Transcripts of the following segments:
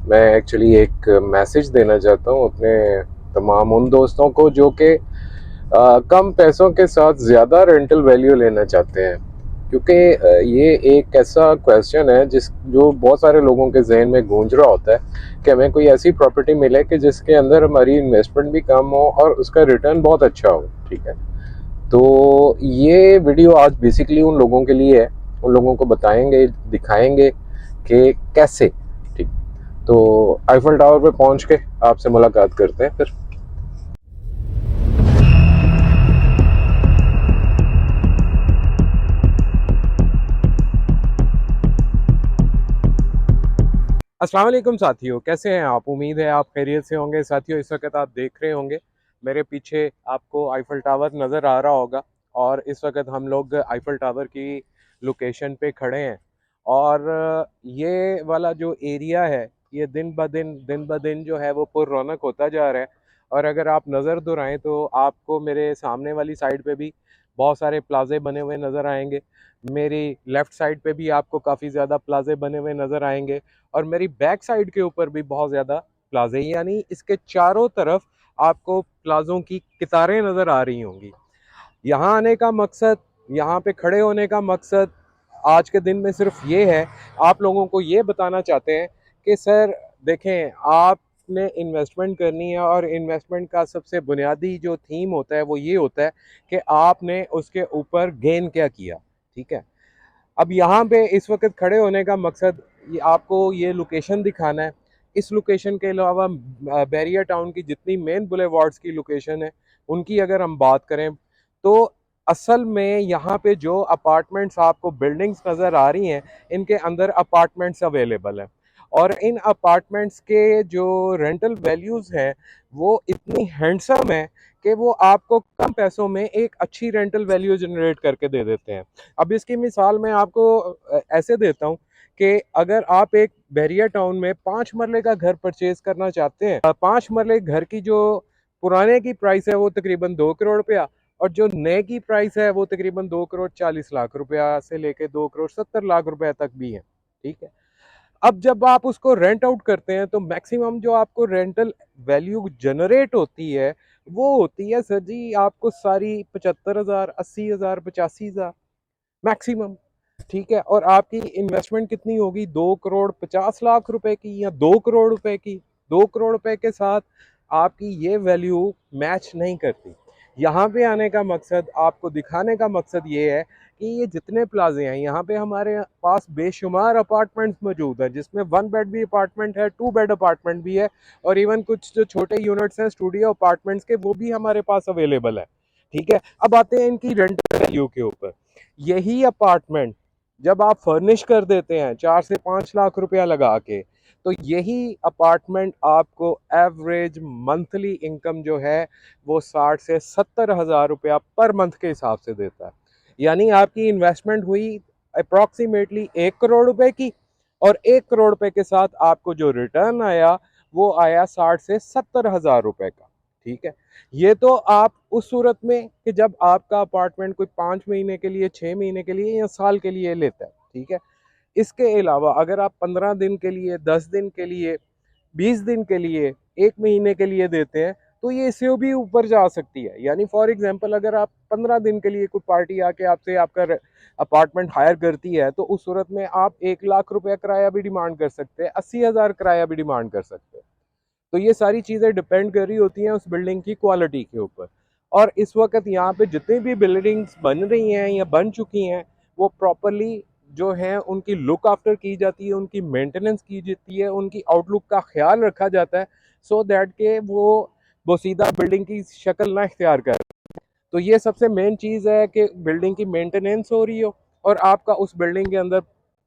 मैं एक्चुअली एक मैसेज देना चाहता हूँ अपने तमाम उन दोस्तों को जो कि कम पैसों के साथ ज़्यादा रेंटल वैल्यू लेना चाहते हैं, क्योंकि ये एक ऐसा क्वेश्चन है जिस जो बहुत सारे लोगों के जहन में गूंज रहा होता है कि हमें कोई ऐसी प्रॉपर्टी मिले कि जिसके अंदर हमारी इन्वेस्टमेंट भी कम हो और उसका रिटर्न बहुत अच्छा हो। ठीक है, तो ये वीडियो आज बेसिकली उन लोगों के लिए है, उन लोगों को बताएंगे, दिखाएंगे कि कैसे। ठीक, तो आईफल टावर पे पहुंच के आपसे मुलाकात करते हैं फिर। अस्सलाम वालेकुम साथियों, कैसे हैं आप? उम्मीद है आप खैरियत से होंगे। साथियों, इस वक्त आप देख रहे होंगे मेरे पीछे आपको आईफल टावर नज़र आ रहा होगा, और इस वक्त हम लोग आईफल टावर की लोकेशन पे खड़े हैं। और ये वाला जो एरिया है, ये दिन ब दिन जो है वो पुर रौनक होता जा रहा है। और अगर आप नज़र दुराएं तो आपको मेरे सामने वाली साइड पे भी बहुत सारे प्लाजे बने हुए नज़र आएंगे। मेरी लेफ़्ट साइड पे भी आपको काफ़ी ज़्यादा प्लाजे बने हुए नज़र आएंगे, और मेरी बैक साइड के ऊपर भी बहुत ज़्यादा प्लाजे, यानी इसके चारों तरफ आपको प्लाजों की कितारें नज़र आ रही होंगी। यहाँ आने का मकसद, यहाँ पे खड़े होने का मकसद आज के दिन में सिर्फ ये है, आप लोगों को ये बताना चाहते हैं कि सर देखें, आपने इन्वेस्टमेंट करनी है, और इन्वेस्टमेंट का सबसे बुनियादी जो थीम होता है वो ये होता है कि आपने उसके ऊपर गेन क्या किया। ठीक है, अब यहाँ पे इस वक्त खड़े होने का मकसद ये आपको ये लोकेशन दिखाना है। इस लोकेशन के अलावा बैरिया टाउन की जितनी मेन बुलेवार्ड्स की लोकेशन है, उनकी अगर हम बात करें तो असल में यहाँ पे जो अपार्टमेंट्स आपको बिल्डिंग्स नज़र आ रही हैं, इनके अंदर अपार्टमेंट्स अवेलेबल हैं। और इन अपार्टमेंट्स के जो रेंटल वैल्यूज़ हैं वो इतनी हैंडसम है कि वो आपको कम पैसों में एक अच्छी रेंटल वैल्यू जनरेट करके दे देते हैं। अब इसकी मिसाल मैं आपको ऐसे देता हूँ कि अगर आप एक बैरिया टाउन में 5 मरले का घर परचेज करना चाहते हैं, 5 मरले घर की जो पुराने की प्राइस है वो तकरीबन 2 करोड़ रुपया, और जो नए की प्राइस है वो तकरीबन 2 करोड़ 40 लाख रुपया से लेके 2 करोड़ 70 लाख रुपया तक भी है। ठीक है, अब जब आप उसको रेंट आउट करते हैं तो मैक्सिमम जो आपको रेंटल वैल्यू जनरेट होती है वो होती है सर जी आपको सारी 75,000 80,000 85,000 मैक्सिमम। ठीक है, और आपकी इन्वेस्टमेंट कितनी होगी? 2 करोड़ 50 लाख रुपए की, या 2 करोड़ रुपए की। 2 करोड़ रुपए के साथ आपकी ये वैल्यू मैच नहीं करती। यहाँ पे आने का मकसद, आपको दिखाने का मकसद ये है कि ये जितने प्लाजे हैं यहाँ पे हमारे पास बेशुमार अपार्टमेंट्स मौजूद हैं, जिसमें 1 बेड भी अपार्टमेंट है, 2 बेड अपार्टमेंट भी है, और इवन कुछ जो छोटे यूनिट्स हैं स्टूडियो अपार्टमेंट्स के, वो भी हमारे पास अवेलेबल है। ठीक है, अब आते हैं इनकी रेंटल वैल्यू के ऊपर। यही अपार्टमेंट जब आप फर्निश कर देते हैं 4 से 5 लाख रुपया लगा के, तो यही अपार्टमेंट आपको एवरेज मंथली इनकम जो है वो 60 से 70 हज़ार रुपया पर मंथ के हिसाब से देता है। यानी आपकी इन्वेस्टमेंट हुई अप्रॉक्सीमेटली 1 करोड़ रुपए की, और 1 करोड़ रुपए के साथ आपको जो रिटर्न आया वो आया 60 से 70 हज़ार रुपए का। ठीक है, ये तो आप उस सूरत में कि जब आपका अपार्टमेंट कोई 5 महीने के लिए, 6 महीने के लिए, या साल के लिए लेता है। ठीक है, इसके अलावा अगर आप 15 दिन के लिए, 10 दिन के लिए, 20 दिन के लिए, 1 महीने के लिए देते हैं, तो ये इससे भी ऊपर जा सकती है। यानी फॉर एग्जांपल अगर आप 15 दिन के लिए कोई पार्टी आके आपसे आपका अपार्टमेंट हायर करती है, तो उस सूरत में आप 1 लाख रुपया किराया भी डिमांड कर सकते हैं, 80,000 किराया भी डिमांड कर सकते हैं। तो ये सारी चीज़ें डिपेंड कर रही होती हैं उस बिल्डिंग की क्वालिटी के ऊपर। और इस वक्त यहाँ पे जितनी भी बिल्डिंग्स बन रही हैं या बन चुकी हैं, वो प्रॉपरली जो है उनकी लुक आफ्टर की जाती है, उनकी मेंटेनेंस की जाती है, उनकी आउटलुक का ख्याल रखा जाता है, सो दैट के वो बोसीदा बिल्डिंग की शक्ल ना इख्तियार कर। तो ये सबसे मेन चीज़ है कि बिल्डिंग की मेंटेनेंस हो रही हो, और आपका उस बिल्डिंग के अंदर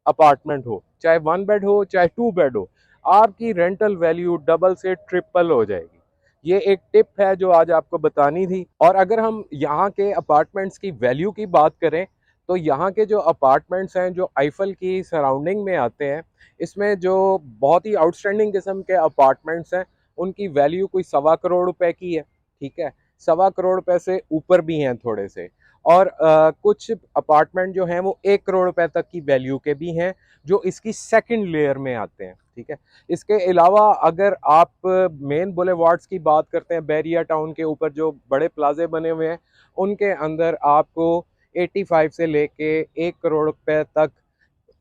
अपार्टमेंट हो, चाहे 1 बेड हो चाहे 2 बेड हो, आपकी रेंटल वैल्यू डबल से ट्रिपल हो जाएगी। ये एक टिप है जो आज आपको बतानी थी। और अगर हम यहाँ के अपार्टमेंट्स की वैल्यू की बात करें, तो यहाँ के जो अपार्टमेंट्स हैं जो आईफल की सराउंडिंग में आते हैं, इसमें जो बहुत ही आउटस्टैंडिंग किस्म के अपार्टमेंट्स हैं, उनकी वैल्यू कोई 1.25 करोड़ रुपए की है। ठीक है, 1.25 करोड़ रुपए से ऊपर भी हैं थोड़े से, और कुछ अपार्टमेंट जो हैं वो 1 करोड़ रुपए तक की वैल्यू के भी हैं, जो इसकी सेकंड लेयर में आते हैं। ठीक है। इसके अलावा अगर आप मेन बुलेवार्ड्स की बात करते हैं, बैरिया टाउन के ऊपर जो बड़े प्लाजे बने हुए हैं, उनके अंदर आपको 85 से लेके 1 करोड़ रुपए तक,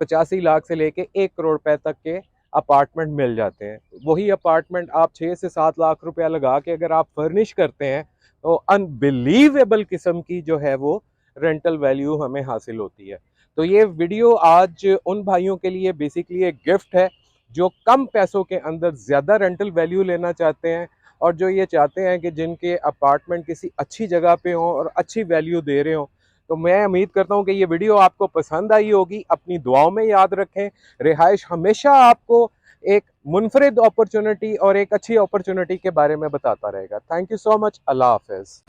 85 लाख से लेके 1 करोड़ रुपए तक के अपार्टमेंट मिल जाते हैं। वही अपार्टमेंट आप 6 से 7 लाख रुपया लगा के अगर आप फर्निश करते हैं तो अनबिलीवेबल किस्म की जो है वो रेंटल वैल्यू हमें हासिल होती है। तो ये वीडियो आज उन भाइयों के लिए बेसिकली एक गिफ्ट है जो कम पैसों के अंदर ज़्यादा रेंटल वैल्यू लेना चाहते हैं, और जो ये चाहते हैं कि जिनके अपार्टमेंट किसी अच्छी जगह पे हों और अच्छी वैल्यू दे रहे हों। तो मैं उम्मीद करता हूँ कि ये वीडियो आपको पसंद आई होगी। अपनी दुआओं में याद रखें। रिहाइश हमेशा आपको एक मुनफरिद अपॉर्चुनिटी और एक अच्छी अपॉर्चुनिटी के बारे में बताता रहेगा। Thank you so much. अल्लाह हाफिज़।